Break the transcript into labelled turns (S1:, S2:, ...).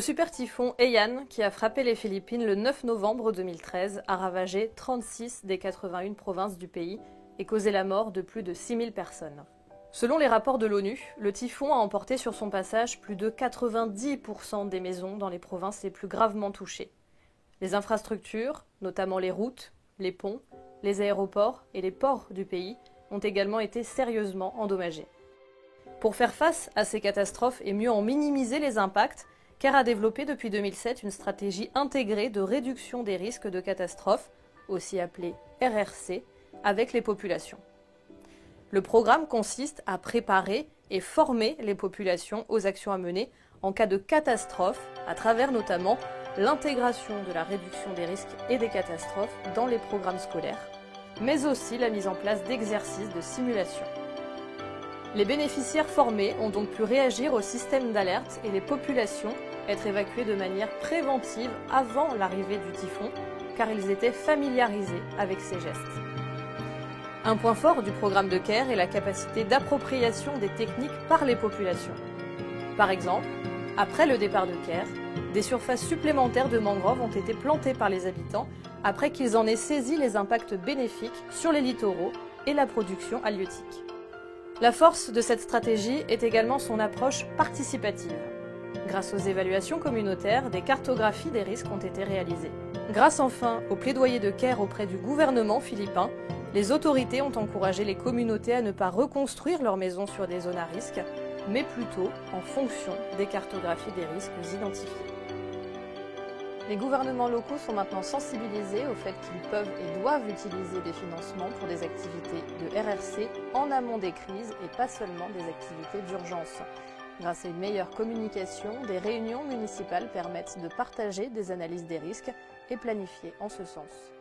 S1: Le super typhon Haiyan, qui a frappé les Philippines le 9 novembre 2013, a ravagé 36 des 81 provinces du pays et causé la mort de plus de 6000 personnes. Selon les rapports de l'ONU, le typhon a emporté sur son passage plus de 90% des maisons dans les provinces les plus gravement touchées. Les infrastructures, notamment les routes, les ponts, les aéroports et les ports du pays, ont également été sérieusement endommagés. Pour faire face à ces catastrophes et mieux en minimiser les impacts, CARE a développé depuis 2007 une stratégie intégrée de réduction des risques de catastrophes, aussi appelée RRC, avec les populations. Le programme consiste à préparer et former les populations aux actions à mener en cas de catastrophe, à travers notamment l'intégration de la réduction des risques et des catastrophes dans les programmes scolaires, mais aussi la mise en place d'exercices de simulation. Les bénéficiaires formés ont donc pu réagir au système d'alerte et les populations être évacuées de manière préventive avant l'arrivée du typhon, car ils étaient familiarisés avec ces gestes. Un point fort du programme de CARE est la capacité d'appropriation des techniques par les populations. Par exemple, après le départ de CARE, des surfaces supplémentaires de mangroves ont été plantées par les habitants après qu'ils en aient saisi les impacts bénéfiques sur les littoraux et la production halieutique. La force de cette stratégie est également son approche participative. Grâce aux évaluations communautaires, des cartographies des risques ont été réalisées. Grâce enfin au plaidoyer de CARE auprès du gouvernement philippin, les autorités ont encouragé les communautés à ne pas reconstruire leurs maisons sur des zones à risque, mais plutôt en fonction des cartographies des risques identifiés. Les gouvernements locaux sont maintenant sensibilisés au fait qu'ils peuvent et doivent utiliser des financements pour des activités de RRC en amont des crises et pas seulement des activités d'urgence. Grâce à une meilleure communication, des réunions municipales permettent de partager des analyses des risques et planifier en ce sens.